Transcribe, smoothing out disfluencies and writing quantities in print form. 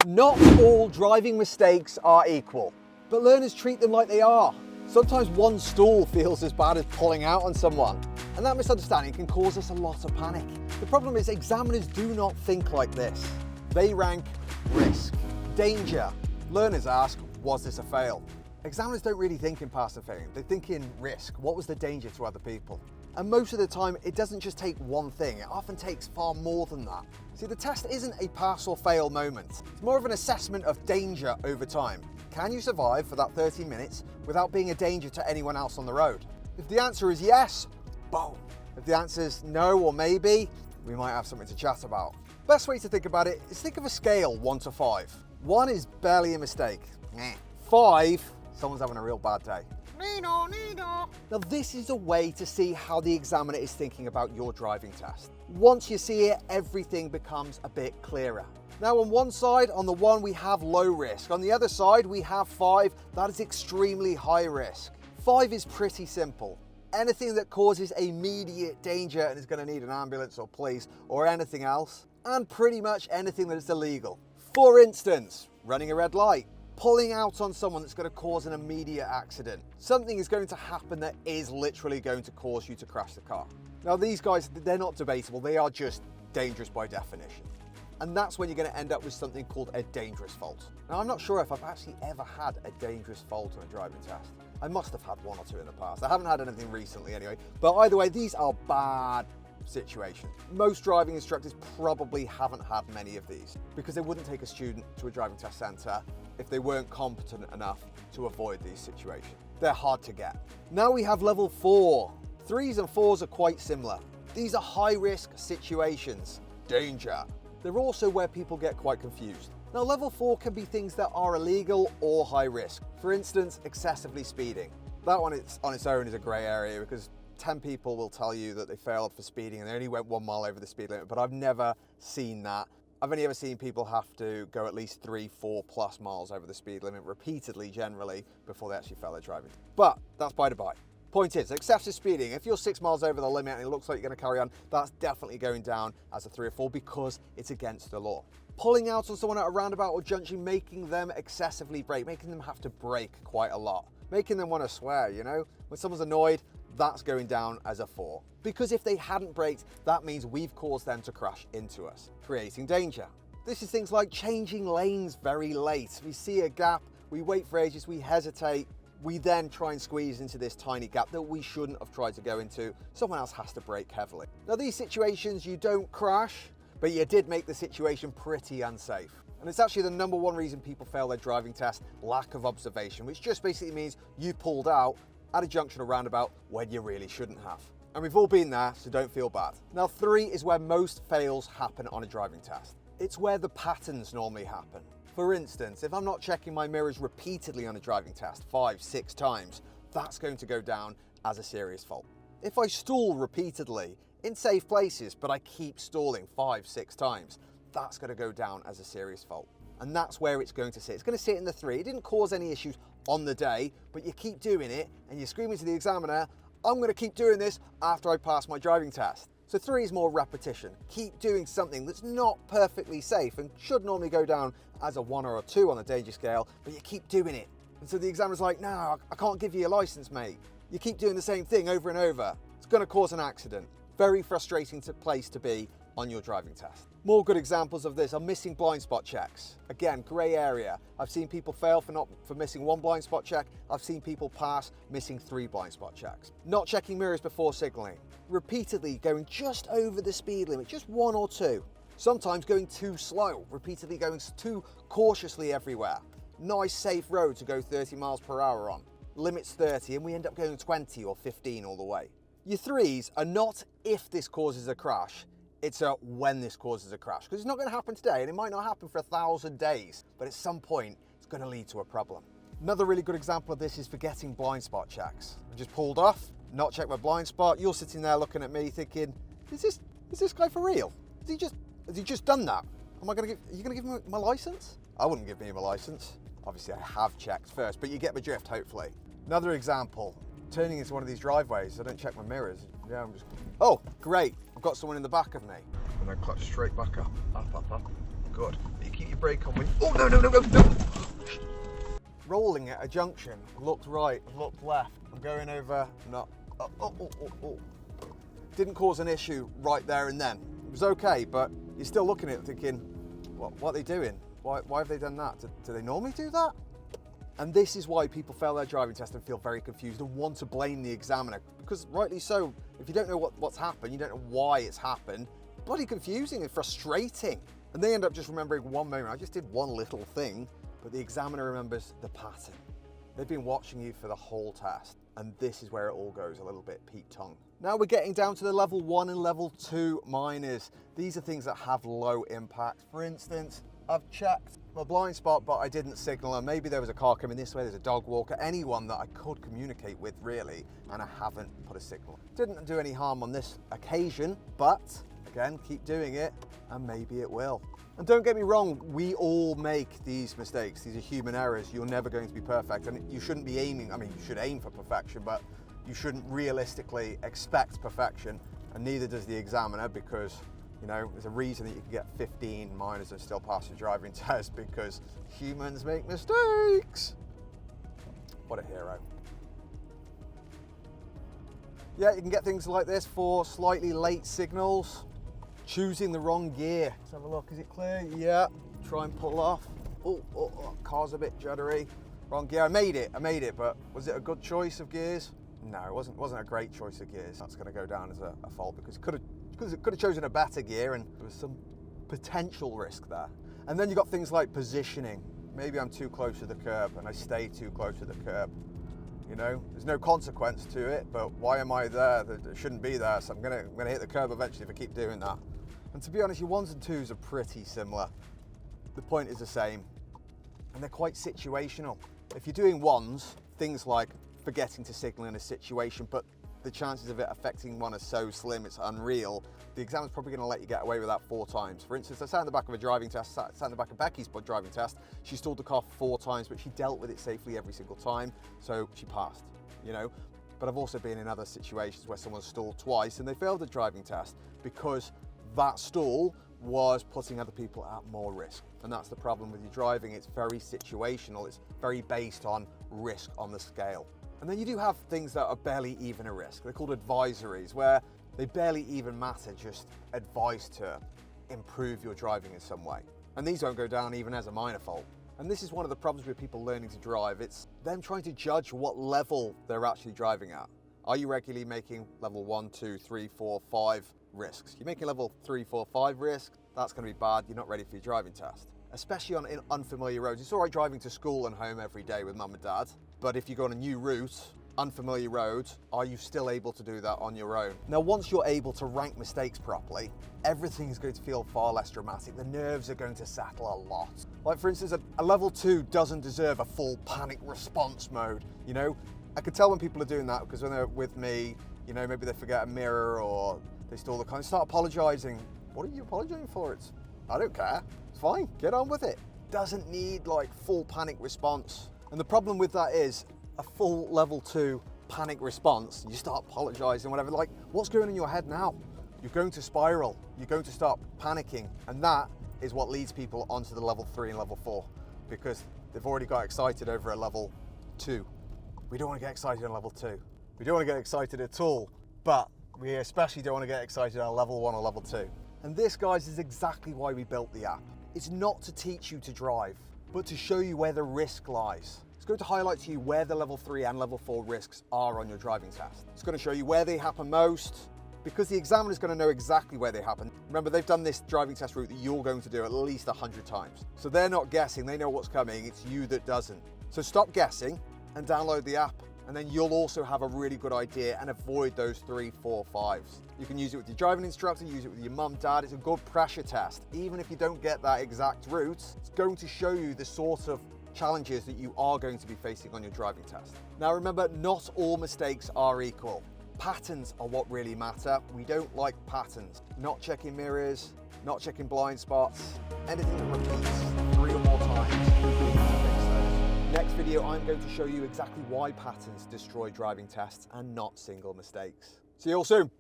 Not all driving mistakes are equal, but learners treat them like they are. Sometimes one stall feels as bad as pulling out on someone, and that misunderstanding can cause us a lot of panic. The problem is examiners do not think like this. They rank risk, danger. Learners ask, was this a fail? Examiners don't really think in pass and failing, they think in risk. What was the danger to other people? And most of the time, it doesn't just take one thing, it often takes far more than that. See, the test isn't a pass or fail moment. It's more of an assessment of danger over time. Can you survive for that 30 minutes without being a danger to anyone else on the road? If the answer is yes, boom. If the answer is no or maybe, we might have something to chat about. Best way to think about it is think of a scale 1 to 5. 1 is barely a mistake. 5, someone's having a real bad day. Now this is a way to see how the examiner is thinking about your driving test. Once you see it, everything becomes a bit clearer. Now on one side, on the 1, we have low risk. On the other side, we have 5, that is extremely high risk. 5 is pretty simple. Anything that causes immediate danger and is going to need an ambulance or police or anything else, and pretty much anything that is illegal. For instance, running a red light, pulling out on someone that's going to cause an immediate accident. Something is going to happen that is literally going to cause you to crash the car. Now these guys, they're not debatable, they are just dangerous by definition. And that's when you're going to end up with something called a dangerous fault. Now I'm not sure if I've actually ever had a dangerous fault on a driving test. I must have had 1 or 2 in the past. I haven't had anything recently anyway. But either way, these are bad situations. Most driving instructors probably haven't had many of these because they wouldn't take a student to a driving test centre if they weren't competent enough to avoid these situations. They're hard to get. Now we have level 4. 3s and 4s are quite similar. These are high risk situations. Danger. They're also where people get quite confused. Now level 4 can be things that are illegal or high risk. For instance, excessively speeding. That one on its own is a grey area because 10 people will tell you that they failed for speeding and they only went 1 mile over the speed limit, but I've never seen that. I've only ever seen people have to go at least 3, 4 plus miles over the speed limit repeatedly, generally, before they actually fail their driving. But that's by the by. Point is, excessive speeding, if you're 6 miles over the limit and it looks like you're going to carry on, that's definitely going down as a 3 or 4 because it's against the law. Pulling out on someone at a roundabout or junction, making them excessively brake, making them have to brake quite a lot, making them want to swear, you know? When someone's annoyed, that's going down as a 4. Because if they hadn't braked, that means we've caused them to crash into us, creating danger. This is things like changing lanes very late. We see a gap, we wait for ages, we hesitate, we then try and squeeze into this tiny gap that we shouldn't have tried to go into. Someone else has to brake heavily. Now these situations, you don't crash, but you did make the situation pretty unsafe. And it's actually the #1 reason people fail their driving test, lack of observation, which just basically means you pulled out at a junction or roundabout when you really shouldn't have. And we've all been there, so don't feel bad. Now 3 is where most fails happen on a driving test. It's where the patterns normally happen. For instance, if I'm not checking my mirrors repeatedly on a driving test 5, 6 times, that's going to go down as a serious fault. If I stall repeatedly in safe places, but I keep stalling 5, 6 times, that's going to go down as a serious fault. And that's where it's going to sit. It's going to sit in the 3. It didn't cause any issues on the day, but you keep doing it and you're screaming to the examiner, I'm going to keep doing this after I pass my driving test. So 3 is more repetition. Keep doing something that's not perfectly safe and should normally go down as a 1 or a 2 on the danger scale, but you keep doing it. And so the examiner's like, no, I can't give you a license, mate. You keep doing the same thing over and over. It's going to cause an accident. Very frustrating place to be on your driving test. More good examples of this are missing blind spot checks. Again, grey area. I've seen people fail for missing 1 blind spot check. I've seen people pass missing 3 blind spot checks. Not checking mirrors before signalling. Repeatedly going just over the speed limit, just 1 or 2. Sometimes going too slow, repeatedly going too cautiously everywhere. Nice safe road to go 30 miles per hour on. Limit's 30 and we end up going 20 or 15 all the way. Your 3s are not if this causes a crash, it's a when this causes a crash. Because it's not going to happen today and it might not happen for 1,000 days, but at some point it's going to lead to a problem. Another really good example of this is forgetting blind spot checks. I just pulled off, not checked my blind spot. You're sitting there looking at me thinking, is this guy for real? Has he just done that? Are you going to give him my license? I wouldn't give me my license. Obviously I have checked first, but you get my drift hopefully. Another example, turning into one of these driveways, I don't check my mirrors. Yeah, I'm just, oh, great, I've got someone in the back of me. And then clutch straight back up. Good. You keep your brake on when, oh no, no, no, no, no. Rolling at a junction, looked right, looked left. I'm going over, no, oh. Didn't cause an issue right there and then. It was okay, but you're still looking at it thinking, what are they doing? Why have they done that? Do they normally do that? And this is why people fail their driving test and feel very confused and want to blame the examiner. Because rightly so, if you don't know what's happened, you don't know why it's happened, bloody confusing and frustrating. And they end up just remembering one moment. I just did one little thing, but the examiner remembers the pattern. They've been watching you for the whole test. And this is where it all goes a little bit Pete-tongue. Now we're getting down to the level 1 and level 2 minors. These are things that have low impact. For instance, I've checked my blind spot, but I didn't signal, and maybe there was a car coming this way, there's a dog walker, anyone that I could communicate with really, and I haven't put a signal. Didn't do any harm on this occasion, but again, keep doing it, and maybe it will. And don't get me wrong, we all make these mistakes. These are human errors. You're never going to be perfect, and you shouldn't be aiming, I mean, you should aim for perfection, but you shouldn't realistically expect perfection, and neither does the examiner, because you know, there's a reason that you can get 15 minors and still pass your driving test, because humans make mistakes. What a hero. Yeah, you can get things like this for slightly late signals. Choosing the wrong gear. Let's have a look, is it clear? Yeah, try and pull off. Oh, car's a bit juddery. Wrong gear, I made it, but was it a good choice of gears? No, it wasn't a great choice of gears. That's gonna go down as a fault, because it could have chosen a better gear, and there was some potential risk there. And then you got things like positioning. Maybe I'm too close to the curb and I stay too close to the curb. You know, there's no consequence to it, but why am I there? That shouldn't be there, so I'm gonna hit the curb eventually if I keep doing that. And to be honest, your 1s and 2s are pretty similar. The point is the same, and they're quite situational. If you're doing 1s, things like forgetting to signal in a situation, but the chances of it affecting one are so slim, it's unreal. The examiner's probably going to let you get away with that 4 times. For instance, I sat in the back of a driving test, sat in the back of Becky's driving test. She stalled the car 4 times, but she dealt with it safely every single time, so she passed, you know. But I've also been in other situations where someone stalled twice and they failed the driving test because that stall was putting other people at more risk. And that's the problem with your driving. It's very situational. It's very based on risk on the scale. And then you do have things that are barely even a risk. They're called advisories, where they barely even matter, just advice to improve your driving in some way. And these won't go down even as a minor fault. And this is one of the problems with people learning to drive. It's them trying to judge what level they're actually driving at. Are you regularly making level 1, 2, 3, 4, 5 risks? You're making level 3, 4, 5 risks, that's gonna be bad. You're not ready for your driving test. Especially on unfamiliar roads. It's all right driving to school and home every day with mum and dad, but if you go on a new route, unfamiliar roads, are you still able to do that on your own? Now, once you're able to rank mistakes properly, everything is going to feel far less dramatic. The nerves are going to settle a lot. Like for instance, a level 2 doesn't deserve a full panic response mode. You know, I could tell when people are doing that, because when they're with me, you know, maybe they forget a mirror or they stall the car, start apologizing. What are you apologizing for? I don't care. It's fine, get on with it. Doesn't need like full panic response. And the problem with that is a full level 2 panic response, you start apologizing, whatever, like what's going on in your head now? You're going to spiral, you're going to start panicking. And that is what leads people onto the level 3 and level 4, because they've already got excited over a level 2. We don't want to get excited on level 2. We don't want to get excited at all, but we especially don't want to get excited on level 1 or level 2. And this, guys, is exactly why we built the app. It's not to teach you to drive, but to show you where the risk lies. It's going to highlight to you where the level 3 and level 4 risks are on your driving test. It's going to show you where they happen most, because the examiner is going to know exactly where they happen. Remember, they've done this driving test route that you're going to do at least 100 times. So they're not guessing, they know what's coming, it's you that doesn't. So stop guessing and download the app, and then you'll also have a really good idea and avoid those 3, 4, 5s. You can use it with your driving instructor, use it with your mum, dad. It's a good pressure test. Even if you don't get that exact route, it's going to show you the sort of challenges that you are going to be facing on your driving test. Now remember, not all mistakes are equal. Patterns are what really matter. We don't like patterns. Not checking mirrors, not checking blind spots, anything that repeats 3 or more times. Next video, I'm going to show you exactly why patterns destroy driving tests and not single mistakes. See you all soon.